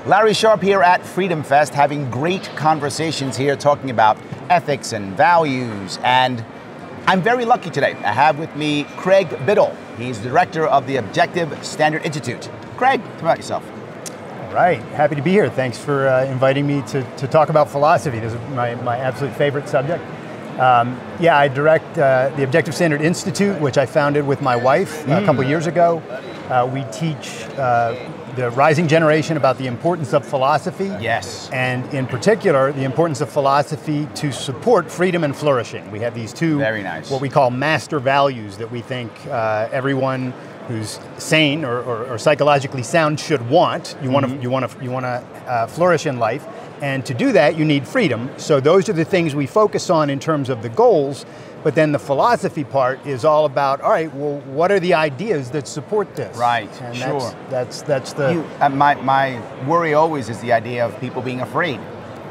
Larry Sharpe here at FreedomFest, having great conversations here talking about ethics and values. And I'm very lucky today. I have with me Craig Biddle. He's the director of the Objective Standard Institute. Craig, tell me about yourself. All right, happy to be here. Thanks for inviting me to talk about philosophy. This is my absolute favorite subject. Yeah, I direct the Objective Standard Institute, which I founded with my wife a couple years ago. We teach the rising generation about the importance of philosophy. Yes. And in particular, the importance of philosophy to support freedom and flourishing. We have these two, very nice, what we call master values that we think everyone who's sane or psychologically sound should want. You want to flourish in life, and to do that, you need freedom. So those are the things we focus on in terms of the goals. But then the philosophy part is all about, all right, well, what are the ideas that support this? Right, and sure. That's the... My worry always is the idea of people being afraid.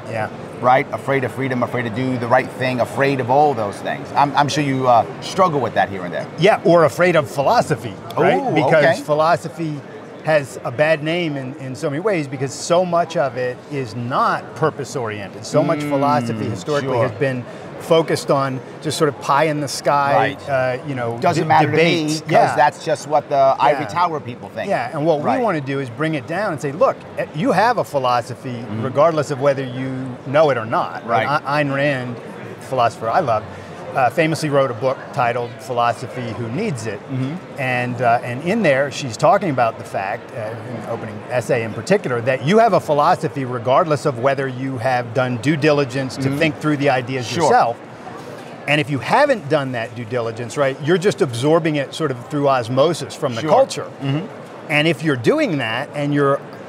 Yeah. Right? Afraid of freedom, afraid to do the right thing, afraid of all those things. I'm sure you struggle with that here and there. Yeah, or afraid of philosophy, right? Ooh, because philosophy has a bad name in so many ways, because so much of it is not purpose-oriented. So much philosophy historically has been focused on just sort of pie in the sky, right. Doesn't matter debates. to me, because that's just what the ivory tower people think. Yeah, and what we want to do is bring it down and say, look, you have a philosophy regardless of whether you know it or not. Right. Ayn Rand, philosopher I love, famously wrote a book titled Philosophy Who Needs It? And in there, she's talking about the fact, in the opening essay in particular, that you have a philosophy regardless of whether you have done due diligence to think through the ideas yourself. And if you haven't done that due diligence, right, you're just absorbing it sort of through osmosis from the culture. And if you're doing that and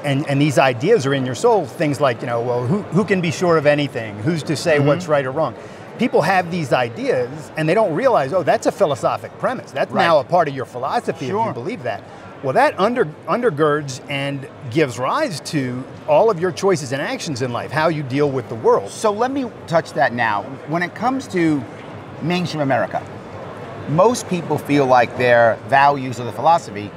and these ideas are in your soul, things like, well, who can be sure of anything? Who's to say what's right or wrong? People have these ideas and they don't realize, oh, that's a philosophic premise. That's now a part of your philosophy if you believe that. Well, that undergirds and gives rise to all of your choices and actions in life, how you deal with the world. So let me touch that now. When it comes to mainstream America, most people feel like their values of the philosophy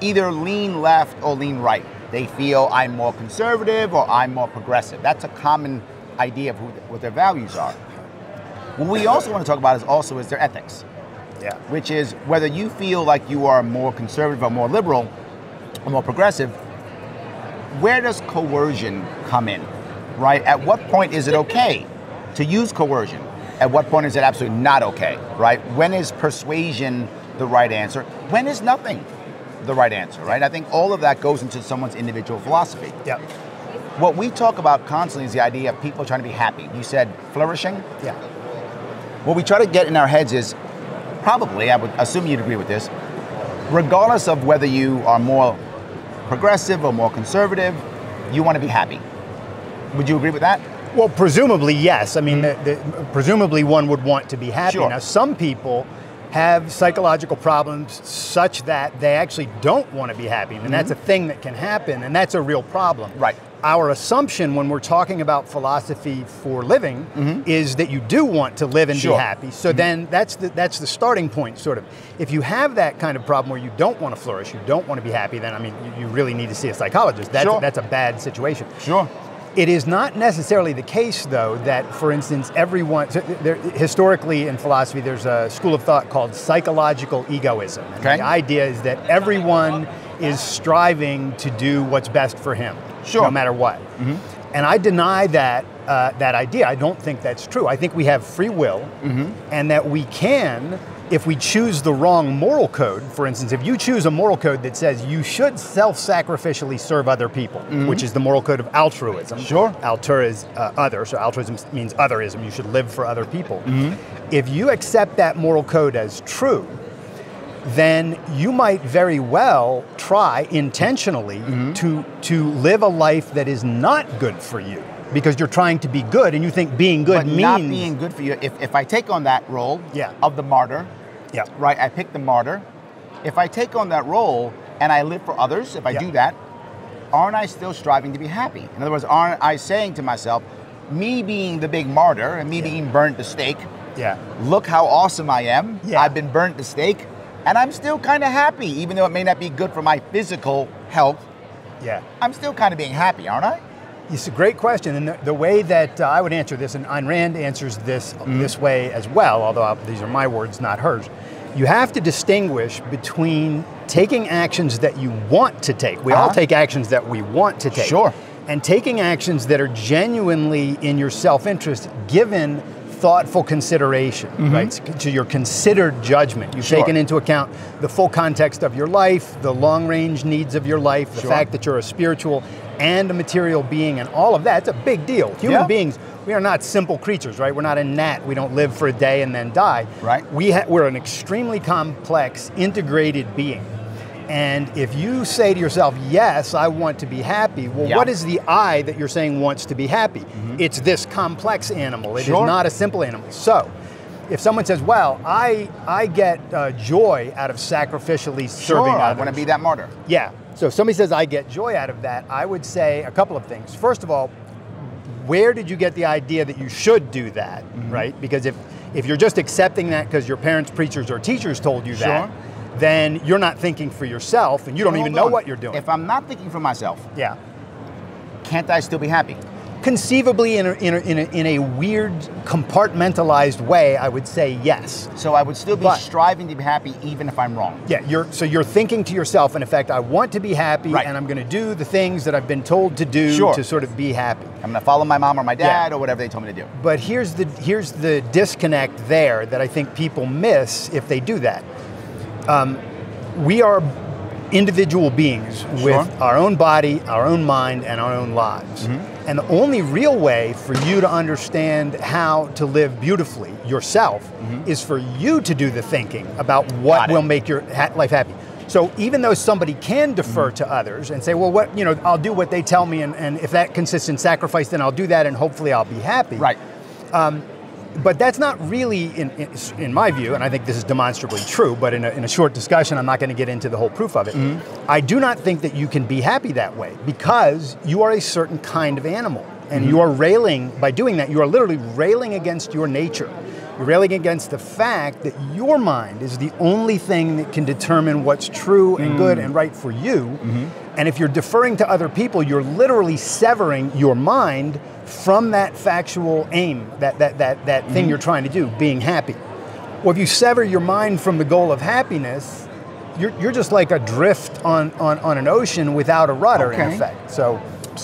either lean left or lean right. They feel I'm more conservative or I'm more progressive. That's a common idea of what their values are. What we also want to talk about is their ethics. Yeah. Which is whether you feel like you are more conservative or more liberal or more progressive, where does coercion come in, right? At what point is it okay to use coercion? At what point is it absolutely not okay, right? When is persuasion the right answer? When is nothing the right answer, right? I think all of that goes into someone's individual philosophy. Yeah. What we talk about constantly is the idea of people trying to be happy. You said flourishing? Yeah. What we try to get in our heads is, probably, I would assume you'd agree with this, regardless of whether you are more progressive or more conservative, you want to be happy. Would you agree with that? Well, presumably, yes. I mean, presumably one would want to be happy. Sure. Now, some people have psychological problems such that they actually don't want to be happy. And that's a thing that can happen, and that's a real problem. Right. Our assumption when we're talking about philosophy for living is that you do want to live and be happy. So then that's the starting point, sort of. If you have that kind of problem where you don't want to flourish, you don't want to be happy, then I mean, you really need to see a psychologist. That's a bad situation. Sure. It is not necessarily the case, though, that, for instance, historically in philosophy, there's a school of thought called psychological egoism. And the idea is that everyone is striving to do what's best for him, no matter what. And I deny that idea. I don't think that's true. I think we have free will, and that we can, if we choose the wrong moral code, for instance, if you choose a moral code that says you should self-sacrificially serve other people, which is the moral code of altruism. Alter is other, so altruism means otherism. You should live for other people. If you accept that moral code as true, then you might very well try intentionally to live a life that is not good for you, because you're trying to be good and you think being good means... But not being good for you. If I take on that role of the martyr, right, I pick the martyr. If I take on that role and I live for others, if I do that, aren't I still striving to be happy? In other words, aren't I saying to myself, me being the big martyr and me being burnt to stake, look how awesome I am, I've been burnt to stake, and I'm still kind of happy, even though it may not be good for my physical health, Yeah. I'm still kind of being happy, aren't I? It's a great question, and the way that I would answer this, and Ayn Rand answers this this way as well, although these are my words, not hers. You have to distinguish between taking actions that you want to take. We all take actions that we want to take. Sure. And taking actions that are genuinely in your self-interest, given thoughtful consideration, right? To your considered judgment. You've taken into account the full context of your life, the long-range needs of your life, the fact that you're a spiritual and a material being, and all of that. It's a big deal. Human beings, we are not simple creatures, right? We're not a gnat. We don't live for a day and then die. Right. We're an extremely complex, integrated being. And if you say to yourself, yes, I want to be happy, well, what is the I that you're saying wants to be happy? It's this complex animal. It is not a simple animal. So if someone says, well, I get joy out of sacrificially serving others. I want to be that martyr. Yeah. So if somebody says, I get joy out of that, I would say a couple of things. First of all, where did you get the idea that you should do that, right? Because if you're just accepting that because your parents, preachers, or teachers told you that, then you're not thinking for yourself, and you don't even know what you're doing. If I'm not thinking for myself, yeah, can't I still be happy? Conceivably, in a weird, compartmentalized way, I would say yes. So I would still be striving to be happy even if I'm wrong. Yeah, you're thinking to yourself, in effect, I want to be happy, and I'm going to do the things that I've been told to do to sort of be happy. I'm going to follow my mom or my dad or whatever they told me to do. But here's the disconnect there that I think people miss if they do that. We are individual beings with our own body, our own mind, and our own lives. And the only real way for you to understand how to live beautifully yourself is for you to do the thinking about what will make your life happy. So even though somebody can defer to others and say, well, I'll do what they tell me, and if that consists in sacrifice, then I'll do that, and hopefully I'll be happy. Right. But that's not really, in my view, and I think this is demonstrably true, but in a short discussion, I'm not going to get into the whole proof of it. I do not think that you can be happy that way, because you are a certain kind of animal. And you are railing, by doing that, you are literally railing against your nature. You're railing against the fact that your mind is the only thing that can determine what's true and good and right for you. And if you're deferring to other people, you're literally severing your mind from that factual aim, that thing you're trying to do, being happy. Well, if you sever your mind from the goal of happiness, you're just like adrift on an ocean without a rudder, in effect. So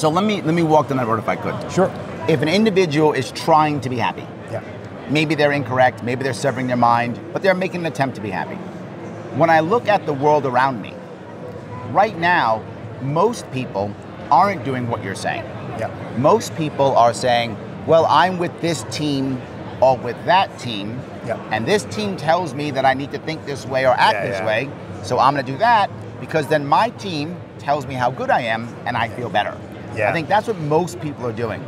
let me walk down that road if I could. Sure. If an individual is trying to be happy, maybe they're incorrect, maybe they're severing their mind, but they're making an attempt to be happy. When I look at the world around me, right now, most people aren't doing what you're saying. Most people are saying, well, I'm with this team or with that team, and this team tells me that I need to think this way or act this way, so I'm going to do that because then my team tells me how good I am and I feel better. I think that's what most people are doing.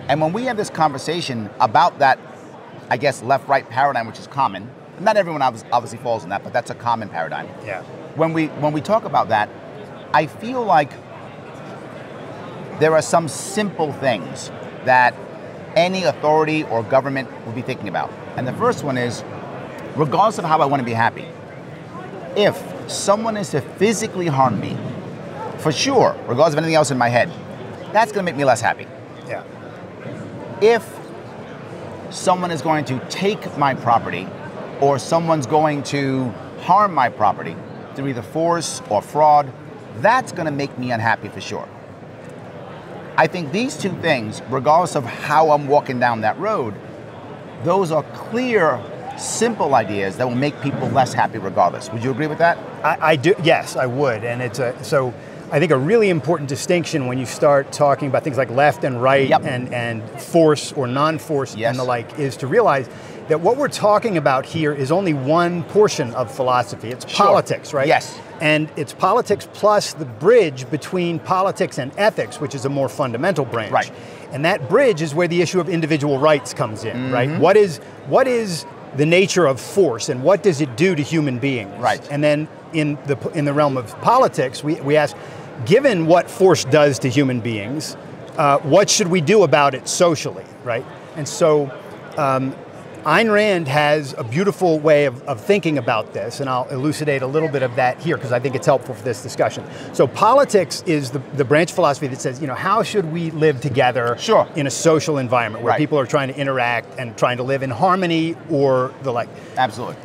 And when we have this conversation about that, I guess, left-right paradigm, which is common, not everyone obviously falls in that, but that's a common paradigm. When we talk about that, I feel like there are some simple things that any authority or government would be thinking about. And the first one is, regardless of how I want to be happy, if someone is to physically harm me, for sure, regardless of anything else in my head, that's going to make me less happy. If someone is going to take my property or someone's going to harm my property through either force or fraud, that's going to make me unhappy for sure. I think these two things, regardless of how I'm walking down that road, those are clear, simple ideas that will make people less happy regardless. Would you agree with that? I do. Yes, I would. And so I think a really important distinction when you start talking about things like left and right and force or non-force and the like is to realize that what we're talking about here is only one portion of philosophy. It's politics, right? Yes. And it's politics plus the bridge between politics and ethics, which is a more fundamental branch. Right. And that bridge is where the issue of individual rights comes in, right? What is the nature of force and what does it do to human beings? Right. And then in the realm of politics, we ask, given what force does to human beings, what should we do about it socially, right? And so Ayn Rand has a beautiful way of thinking about this, and I'll elucidate a little bit of that here because I think it's helpful for this discussion. So politics is the branch of philosophy that says, how should we live together in a social environment where people are trying to interact and trying to live in harmony or the like. Absolutely.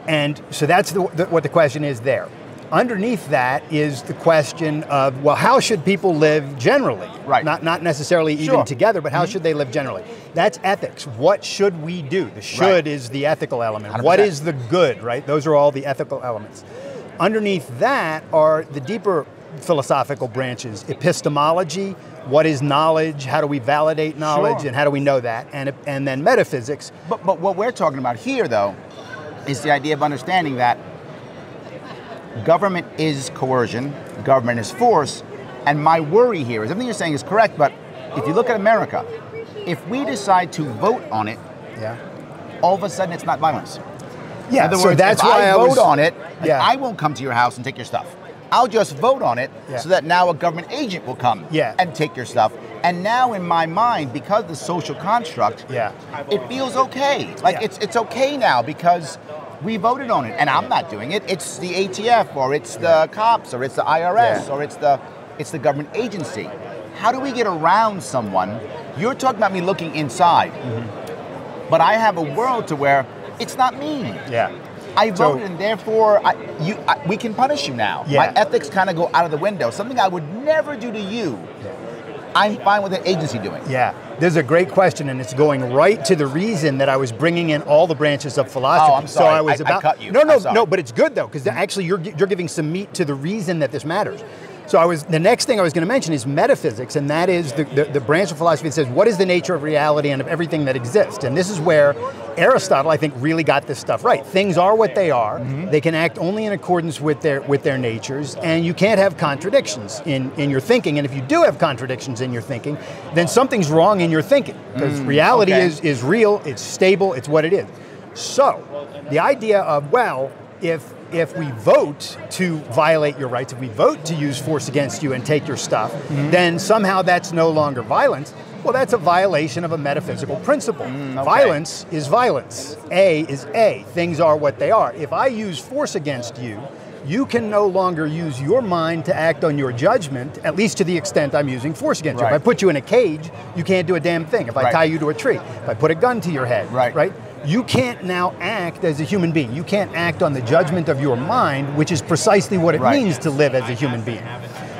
And so that's what the question is there. Underneath that is the question of, well, how should people live generally? Right. Not necessarily even together, but how should they live generally? That's ethics. What should we do? The should is the ethical element. 100%. What is the good, right? Those are all the ethical elements. Underneath that are the deeper philosophical branches. Epistemology, what is knowledge? How do we validate knowledge? And how do we know that? And then metaphysics. But what we're talking about here, though, is the idea of understanding that government is coercion, government is force, and my worry here is everything you're saying is correct, but if you look at America, if we decide to vote on it, all of a sudden it's not violence. Yeah, in other so words, that's if why I vote on it, I won't come to your house and take your stuff. I'll just vote on it so that now a government agent will come and take your stuff. And now in my mind, because of the social construct, it feels okay. Like it's okay now because we voted on it, and I'm not doing it. It's the ATF, or it's the cops, or it's the IRS, or it's the government agency. How do we get around someone? You're talking about me looking inside, but I have a world to where it's not me. I voted, and therefore we can punish you now. My ethics kind of go out of the window. Something I would never do to you, I'm fine with the agency doing. There's a great question, and it's going right to the reason that I was bringing in all the branches of philosophy. Oh, I'm sorry. So I was I cut you. No, but it's good though, because actually you're giving some meat to the reason that this matters. So the next thing I was going to mention is metaphysics, and that is the branch of philosophy that says, what is the nature of reality and of everything that exists? And this is where Aristotle, I think, really got this stuff right. Things are what they are. They can act only in accordance with their natures, and you can't have contradictions in your thinking. And if you do have contradictions in your thinking, then something's wrong in your thinking, because reality is real, it's stable, it's what it is. So the idea of, well, if we vote to violate your rights, if we vote to use force against you and take your stuff, then somehow that's no longer violence. Well, that's a violation of a metaphysical principle. Violence is violence. A is A. Things are what they are. If I use force against you, you can no longer use your mind to act on your judgment, at least to the extent I'm using force against you. If I put you in a cage, you can't do a damn thing. If I tie you to a tree, if I put a gun to your head, right? You can't now act as a human being. You can't act on the judgment of your mind, which is precisely what it means to live as a human being.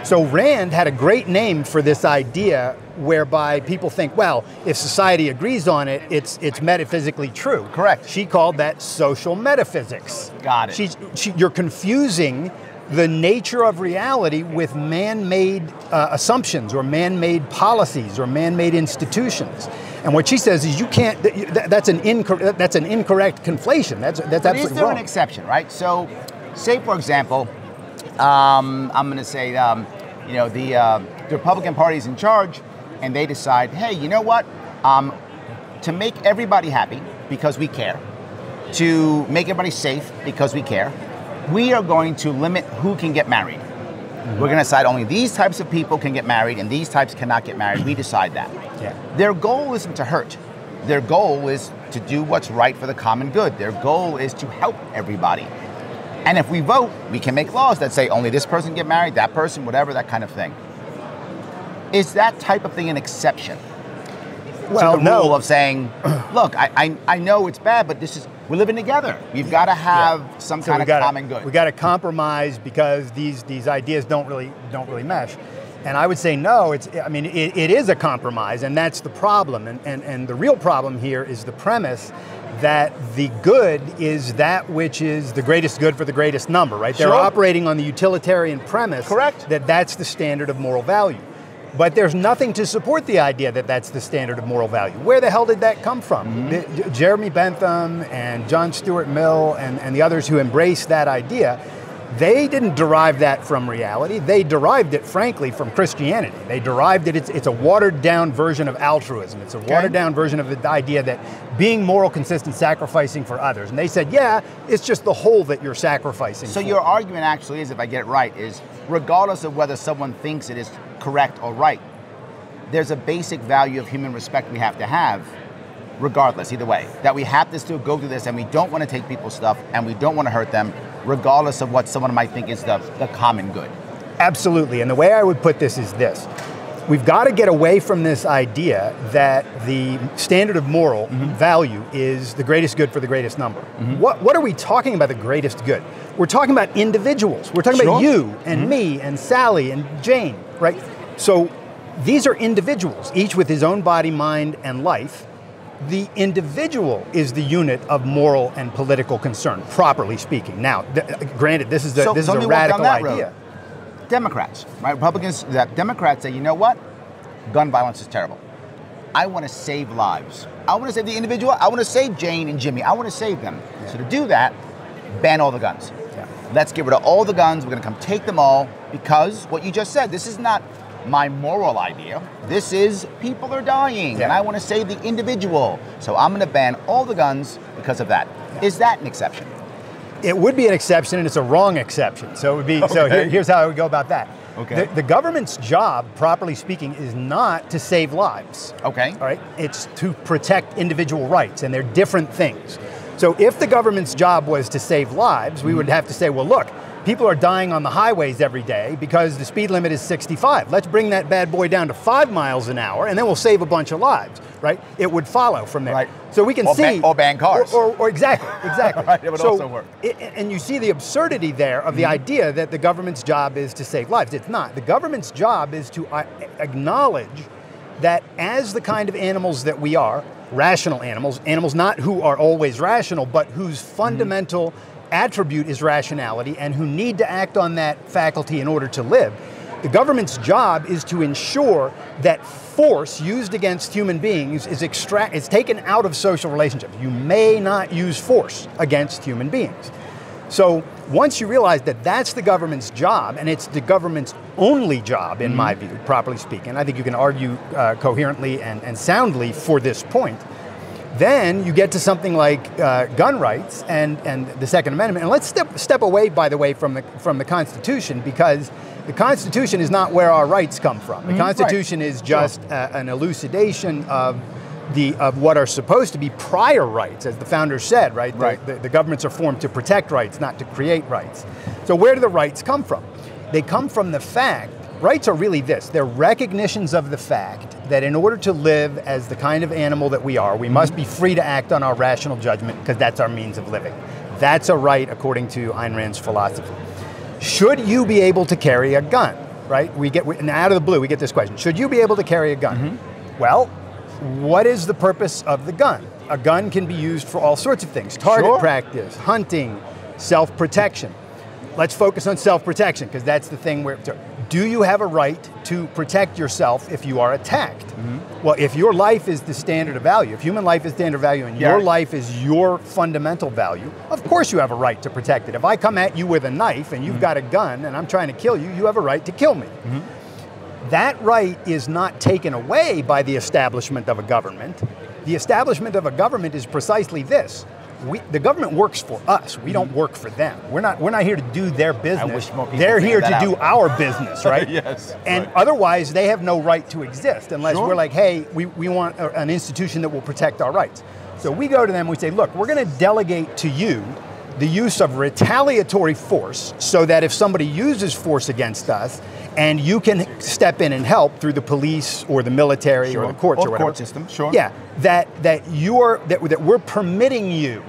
So Rand had a great name for this idea whereby people think, well, if society agrees on it, it's metaphysically true. Correct. She called that social metaphysics. Got it. You're confusing the nature of reality with man-made assumptions or man-made policies or man-made institutions. And what she says is you can't. That's an incorrect conflation. That's absolutely wrong. Is there an exception, right? So, say for example, I'm going to say, the Republican Party is in charge, and they decide, hey, you know what? To make everybody happy because we care, to make everybody safe because we care, we are going to limit who can get married. We're going to decide only these types of people can get married and these types cannot get married. We decide that. Their goal isn't to hurt. Their goal is to do what's right for the common good. Their goal is to help everybody. And if we vote, we can make laws that say only this person get married, that person, whatever, that kind of thing. Is that type of thing an exception? Well, to the rule of saying, look, I know it's bad, but we're living together. We've got to have some kind of common good. We got to compromise because these ideas don't really mesh. And I would say no. It is a compromise, and that's the problem. And the real problem here is the premise that the good is that which is the greatest good for the greatest number. Right? They're operating on the utilitarian premise. Correct. That's the standard of moral value. But there's nothing to support the idea that that's the standard of moral value. Where the hell did that come from? Jeremy Bentham and John Stuart Mill and the others who embraced that idea, they didn't derive that from reality. They derived it, frankly, from Christianity. They derived it, it's a watered down version of altruism. It's a watered down version of the idea that being moral, consistent, sacrificing for others. And they said, yeah, it's just the whole that you're sacrificing So for. Your argument actually is, if I get it right, is regardless of whether someone thinks it is correct or right, there's a basic value of human respect we have to have. regardless, either way. That we have to still go through this, and we don't want to take people's stuff, and we don't want to hurt them, regardless of what someone might think is the common good. Absolutely, and the way I would put this is this. We've got to get away from this idea that the standard of moral value is the greatest good for the greatest number. What are we talking about the greatest good? We're talking about individuals. We're talking about you and me and Sally and Jane, right? So these are individuals, each with his own body, mind, and life. The individual is the unit of moral and political concern, properly speaking. Now, granted, this is a radical idea. Democrats, right? Republicans, Democrats say, you know what? Gun violence is terrible. I want to save lives. I want to save the individual. I want to save Jane and Jimmy. I want to save them. Yeah. So to do that, ban all the guns. Yeah. Let's get rid of all the guns. We're going to come take them all because what you just said, this is not my moral idea. This is people are dying and I want to save the individual. So I'm going to ban all the guns because of that. Yeah. Is that an exception? It would be an exception, and it's a wrong exception. So it would be. Okay. So here's how I would go about that. Okay. The government's job, properly speaking, is not to save lives. Okay. All right. It's to protect individual rights, and they're different things. So if the government's job was to save lives, we would have to say, well, look, people are dying on the highways every day because the speed limit is 65. Let's bring that bad boy down to 5 miles an hour, and then we'll save a bunch of lives, right? It would follow from there. Right. So we can see... Or ban cars. Or exactly. Right, it would also work. And you see the absurdity there of the idea that the government's job is to save lives. It's not. The government's job is to acknowledge that as the kind of animals that we are, rational animals not who are always rational, but whose fundamental attribute is rationality and who need to act on that faculty in order to live. The government's job is to ensure that force used against human beings is taken out of social relationships. You may not use force against human beings. So once you realize that that's the government's job, and it's the government's only job, in my view, properly speaking, I think you can argue coherently and soundly for this point, then you get to something like gun rights and the Second Amendment. And let's step away, by the way, from the Constitution, because the Constitution is not where our rights come from. The Constitution is just an elucidation of what are supposed to be prior rights, as the founders said, right? The governments are formed to protect rights, not to create rights. So where do the rights come from? They come from the fact, rights are really this, they're recognitions of the fact that in order to live as the kind of animal that we are, we must be free to act on our rational judgment because that's our means of living. That's a right according to Ayn Rand's philosophy. Should you be able to carry a gun, right? And out of the blue, we get this question, should you be able to carry a gun? Well, what is the purpose of the gun? A gun can be used for all sorts of things. Target practice, hunting, self-protection. Let's focus on self-protection because that's the thing where, do you have a right to protect yourself if you are attacked? Well, if your life is the standard of value, if human life is standard of value and your life is your fundamental value, of course you have a right to protect it. If I come at you with a knife and you've got a gun and I'm trying to kill you, you have a right to kill me. That right is not taken away by the establishment of a government. The establishment of a government is precisely this. The government works for us. We don't work for them. We're not here to do their business. I wish more people They're here to do our business, right? Yes. And otherwise, they have no right to exist unless we're like, hey, we want an institution that will protect our rights. So we go to them, we say, look, we're going to delegate to you the use of retaliatory force so that if somebody uses force against us, and you can step in and help through the police or the military or the courts or whatever. Court system, Yeah, that we're permitting you,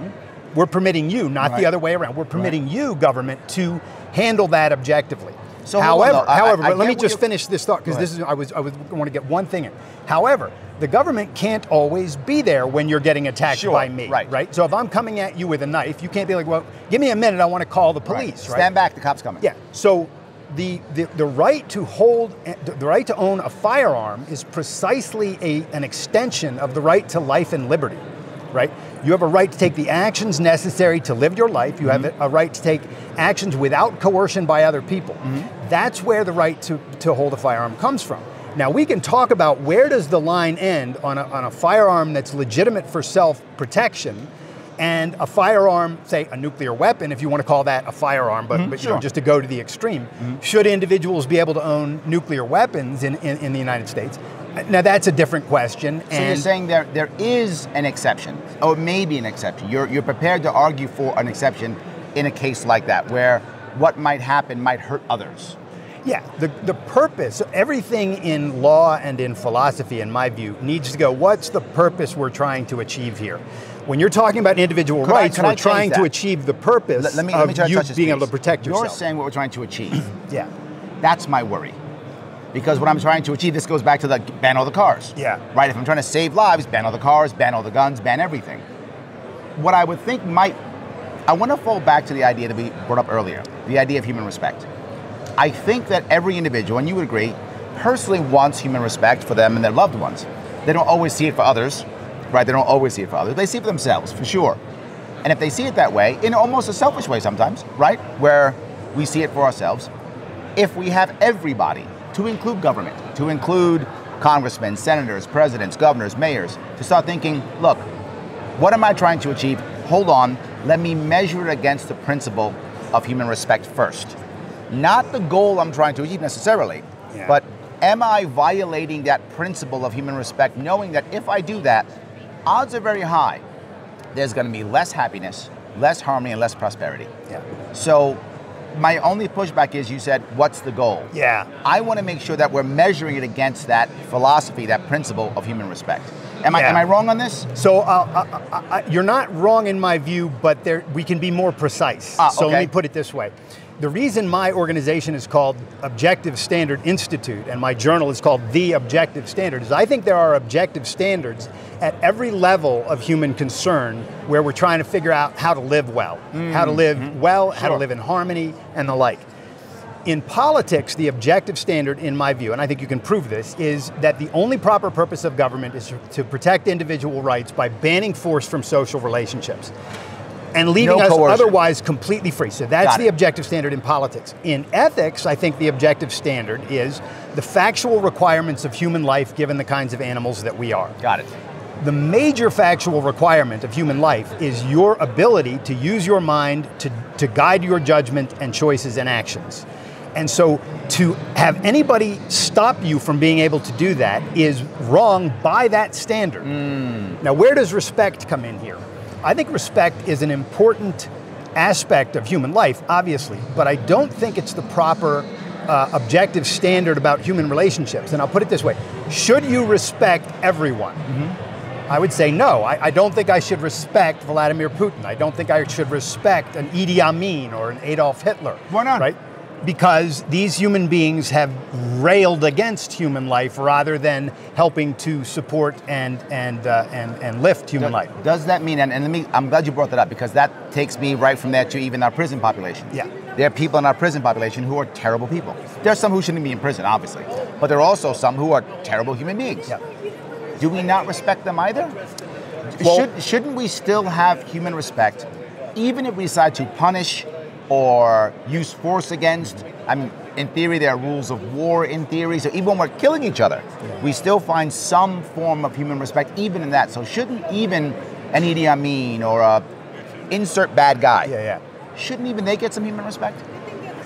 not the other way around. We're permitting you, government, to handle that objectively. So however, let me just finish this thought because this is I want to get one thing in. However, the government can't always be there when you're getting attacked by me, right? So if I'm coming at you with a knife, you can't be like, well, give me a minute, I want to call the police, right? Stand back, the cop's coming. Yeah. So the right to own a firearm is precisely an extension of the right to life and liberty, right? You have a right to take the actions necessary to live your life. You have a right to take actions without coercion by other people. That's where the right to hold a firearm comes from. Now we can talk about where does the line end on a firearm that's legitimate for self-protection and a firearm, say a nuclear weapon, if you want to call that a firearm, but you know, just to go to the extreme. Should individuals be able to own nuclear weapons in the United States? Now that's a different question. So you're saying there is an exception, or maybe an exception. You're prepared to argue for an exception in a case like that, where what might happen might hurt others. Yeah, the purpose, everything in law and in philosophy, in my view, needs to go, what's the purpose we're trying to achieve here? When you're talking about individual rights, we're trying to achieve the purpose of you being able to protect yourself. You're saying what we're trying to achieve. Yeah. That's my worry. Because what I'm trying to achieve, this goes back to the ban all the cars. Yeah. Right, if I'm trying to save lives, ban all the cars, ban all the guns, ban everything. What I would think I want to fall back to the idea that we brought up earlier, the idea of human respect. I think that every individual, and you would agree, personally wants human respect for them and their loved ones. They don't always see it for others, right? They don't always see it for others. They see it for themselves, for sure. And if they see it that way, in almost a selfish way sometimes, right? Where we see it for ourselves, if we have everybody, to include government, to include congressmen, senators, presidents, governors, mayors, to start thinking, look, what am I trying to achieve? Hold on, let me measure it against the principle of human respect first. Not the goal I'm trying to achieve necessarily, but am I violating that principle of human respect, knowing that if I do that, odds are very high, there's going to be less happiness, less harmony, and less prosperity. Yeah. So my only pushback is, you said, what's the goal? Yeah. I want to make sure that we're measuring it against that philosophy, that principle of human respect. Am I wrong on this? So you're not wrong in my view, but we can be more precise. So let me put it this way. The reason my organization is called Objective Standard Institute and my journal is called The Objective Standard is I think there are objective standards at every level of human concern where we're trying to figure out how to live well, how to live well, how to live in harmony, and the like. In politics, the objective standard, in my view, and I think you can prove this, is that the only proper purpose of government is to protect individual rights by banning force from social relationships and leaving us otherwise completely free. So that's the objective standard in politics. In ethics, I think the objective standard is the factual requirements of human life given the kinds of animals that we are. Got it. The major factual requirement of human life is your ability to use your mind to guide your judgment and choices and actions. And so to have anybody stop you from being able to do that is wrong by that standard. Now, where does respect come in here? I think respect is an important aspect of human life, obviously, but I don't think it's the proper objective standard about human relationships. And I'll put it this way, should you respect everyone? I would say no. I don't think I should respect Vladimir Putin. I don't think I should respect an Idi Amin or an Adolf Hitler. Why not? Right? Because these human beings have railed against human life rather than helping to support and lift human life. Does that mean, and I'm glad you brought that up, because that takes me right from there to even our prison population. Yeah. There are people in our prison population who are terrible people. There are some who shouldn't be in prison, obviously, but there are also some who are terrible human beings. Yeah. Do we not respect them either? Well, shouldn't we still have human respect, even if we decide to punish or use force against? I mean, in theory, there are rules of war in theory, so even when we're killing each other, we still find some form of human respect even in that. So shouldn't even an Idi Amin or a insert bad guy, shouldn't even they get some human respect?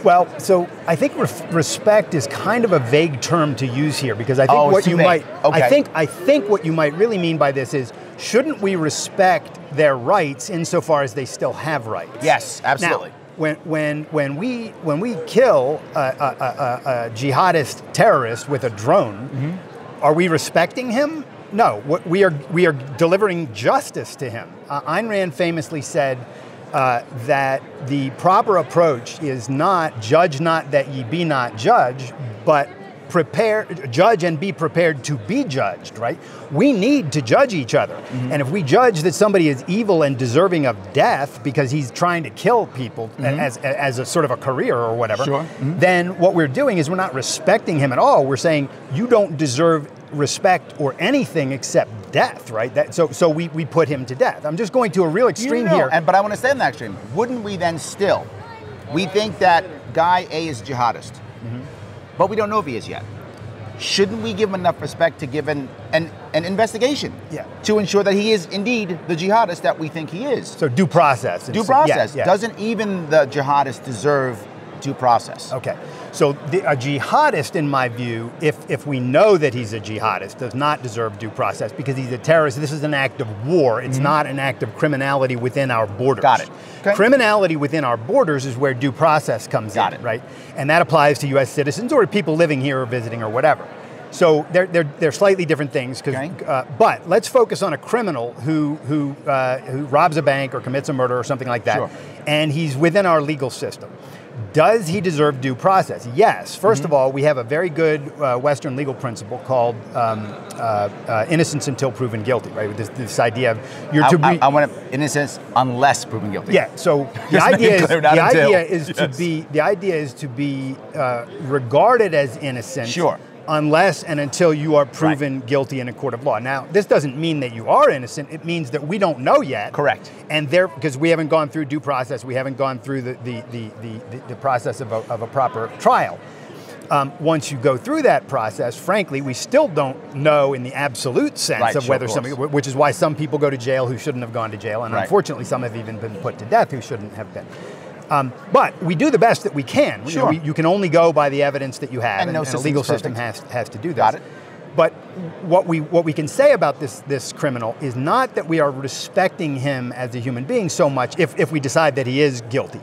Well, so I think respect is kind of a vague term to use here, because I think what you might, I think what you might really mean by this is, shouldn't we respect their rights insofar as they still have rights? Yes, absolutely. Now, when we kill a jihadist terrorist with a drone, are we respecting him? No, we are delivering justice to him. Ayn Rand famously said that the proper approach is not judge not that ye be not judged, but judge and be prepared to be judged, right? We need to judge each other. And if we judge that somebody is evil and deserving of death because he's trying to kill people as a sort of a career or whatever, then what we're doing is we're not respecting him at all. We're saying you don't deserve respect or anything except death, right? So we put him to death. I'm just going to a real extreme here. But I want to stay on that extreme. Wouldn't we then still, we think that guy A is jihadist, but we don't know if he is yet. Shouldn't we give him enough respect to give an investigation to ensure that he is indeed the jihadist that we think he is? So due process. Due process. Doesn't even the jihadist deserve due process? Okay. So a jihadist, in my view, if we know that he's a jihadist, does not deserve due process because he's a terrorist. This is an act of war. It's not an act of criminality within our borders. Got it. Okay. Criminality within our borders is where due process comes in, right? And that applies to U.S. citizens or people living here or visiting or whatever. So they're slightly different things. But let's focus on a criminal who robs a bank or commits a murder or something like that, and he's within our legal system. Does he deserve due process? Yes. First of all, we have a very good Western legal principle called innocence until proven guilty, right? This idea of I want innocence unless proven guilty. Yeah. So the idea is to be regarded as innocent. Sure. Unless and until you are proven guilty in a court of law. Now, this doesn't mean that you are innocent. It means that we don't know yet. Correct. And because we haven't gone through due process, we haven't gone through the process of a proper trial. Once you go through that process, frankly, we still don't know in the absolute sense of whether somebody, which is why some people go to jail who shouldn't have gone to jail, and unfortunately, some have even been put to death who shouldn't have been. But we do the best that we can. Sure. You can only go by the evidence that you have, and the legal system has to do that. Got it. But what we can say about this criminal is not that we are respecting him as a human being so much if we decide that he is guilty.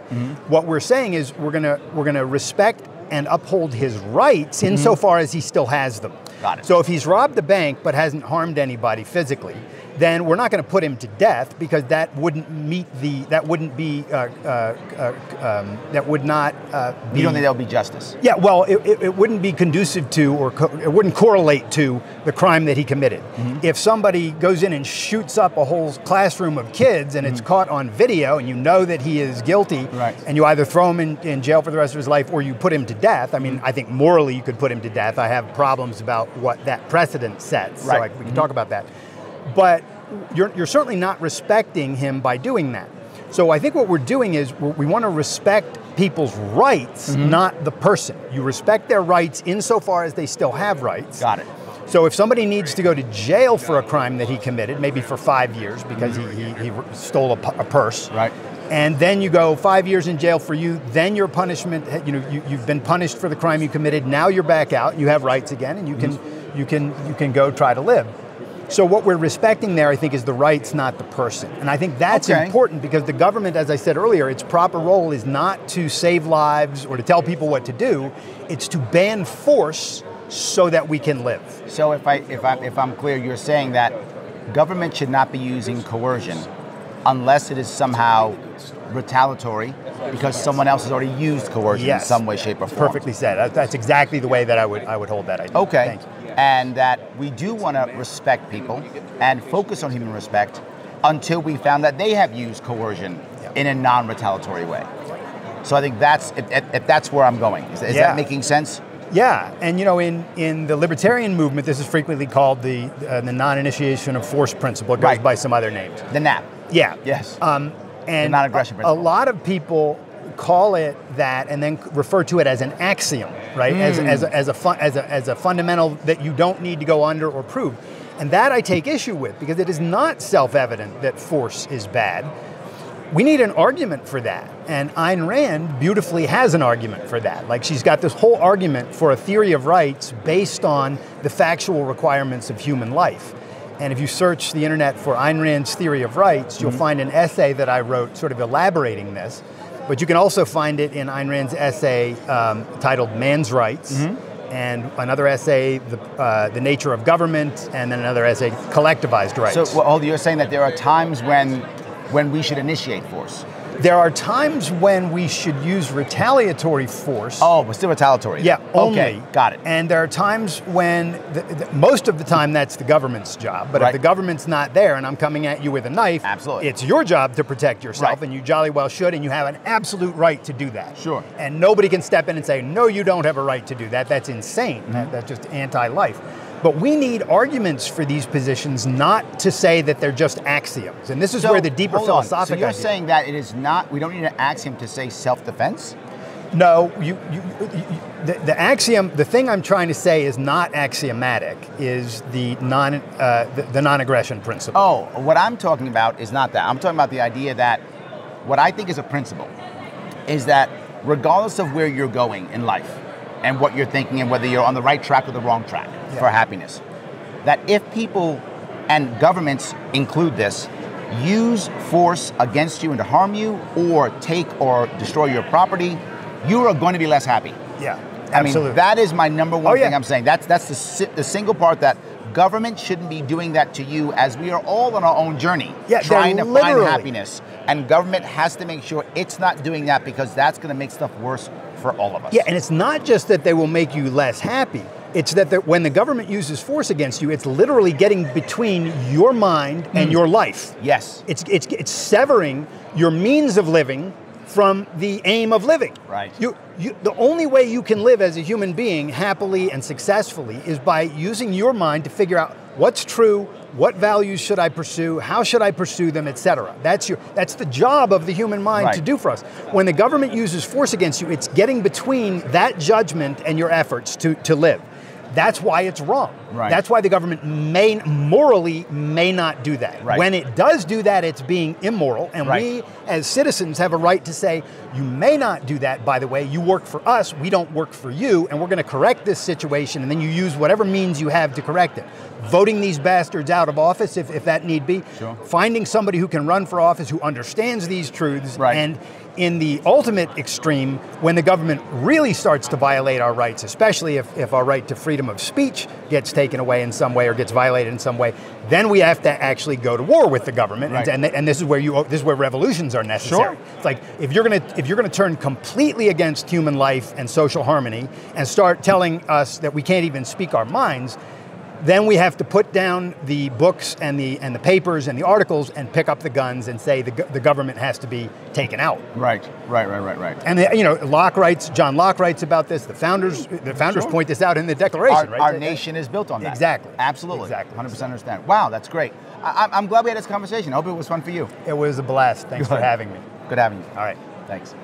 What we're saying is we're gonna respect and uphold his rights insofar as he still has them. Got it. So if he's robbed a bank but hasn't harmed anybody physically, then we're not going to put him to death because that wouldn't meet You don't think that would be justice? Yeah, well, it wouldn't be conducive to, or it wouldn't correlate to the crime that he committed. If somebody goes in and shoots up a whole classroom of kids and it's caught on video and you know that he is guilty, and you either throw him in jail for the rest of his life or you put him to death. I mean, I think morally you could put him to death. I have problems about what that precedent sets, so we can talk about that. But you're certainly not respecting him by doing that. So I think what we're doing is we want to respect people's rights, not the person. You respect their rights insofar as they still have rights. Got it. So if somebody needs to go to jail for a crime that he committed, maybe for 5 years because he stole a purse, and then you go 5 years in jail for you, then your punishment, you've been punished for the crime you committed, now you're back out, you have rights again, and you can go try to live. So what we're respecting there, I think, is the rights, not the person. And I think that's important because the government, as I said earlier, its proper role is not to save lives or to tell people what to do. It's to ban force so that we can live. So if I'm clear, you're saying that government should not be using coercion unless it is somehow retaliatory because someone else has already used coercion in some way, shape, or form. Perfectly said. That's exactly the way that I would hold that idea. Okay. Thank you. And that we do want to respect people and focus on human respect until we found that they have used coercion in a non-retaliatory way. So I think that's if that's where I'm going. Is that making sense? Yeah, and in the libertarian movement, this is frequently called the non-initiation of force principle. It goes by some other names. The NAP. Yeah. Yes. And the non-aggression principle. A lot of people call it that and then refer to it as an axiom, right? As a fundamental that you don't need to go under or prove. And that I take issue with because it is not self-evident that force is bad. We need an argument for that. And Ayn Rand beautifully has an argument for that. Like she's got this whole argument for a theory of rights based on the factual requirements of human life. And if you search the internet for Ayn Rand's theory of rights, you'll find an essay that I wrote sort of elaborating this. But you can also find it in Ayn Rand's essay titled Man's Rights, and another essay, The Nature of Government, and then another essay, Collectivized Rights. So you're saying that there are times when we should initiate force? There are times when we should use retaliatory force. Oh, but still retaliatory. Yeah, only. Okay, got it. And there are times when, most of the time that's the government's job, but if the government's not there and I'm coming at you with a knife, it's your job to protect yourself, and you jolly well should, and you have an absolute right to do that. Sure. And nobody can step in and say, no, you don't have a right to do that. That's insane. That's just anti-life. But we need arguments for these positions, not to say that they're just axioms. And this is where the deeper philosophical. So you're saying that it is not, we don't need an axiom to say self-defense? No, the axiom, the thing I'm trying to say is not axiomatic, is the non-aggression principle. Oh, what I'm talking about is not that. I'm talking about the idea that what I think is a principle is that regardless of where you're going in life, and what you're thinking and whether you're on the right track or the wrong track for happiness. That if people, and governments include this, use force against you and to harm you or take or destroy your property, you are going to be less happy. Yeah, absolutely. I mean, that is my number one thing I'm saying. That's the single part, that government shouldn't be doing that to you, as we are all on our own journey trying to find happiness. And government has to make sure it's not doing that, because that's going to make stuff worse for all of us. Yeah, and it's not just that they will make you less happy. It's that when the government uses force against you, it's literally getting between your mind and your life. Yes. It's severing your means of living from the aim of living. Right. The only way you can live as a human being happily and successfully is by using your mind to figure out what's true, what values should I pursue, how should I pursue them, etc. That's the job of the human mind to do for us. When the government uses force against you, it's getting between that judgment and your efforts to live. That's why it's wrong. Right. That's why the government morally may not do that. Right. When it does do that, it's being immoral, and we as citizens have a right to say, you may not do that, by the way, you work for us, we don't work for you, and we're going to correct this situation, and then you use whatever means you have to correct it. Voting these bastards out of office if that need be, finding somebody who can run for office who understands these truths, and in the ultimate extreme, when the government really starts to violate our rights, especially if our right to freedom of speech gets taken away in some way or gets violated in some way, then we have to actually go to war with the government, and this is where revolutions are necessary. It's like if you're gonna turn completely against human life and social harmony and start telling us that we can't even speak our minds, then we have to put down the books and the papers and the articles and pick up the guns and say the government has to be taken out. Right. And John Locke writes about this. The founders point this out in the Declaration. Our nation is built on that. Exactly. Absolutely. Exactly. 100% understand. Wow, that's great. I'm glad we had this conversation. I hope it was fun for you. It was a blast. Thanks for having me. Good having you. All right. Thanks.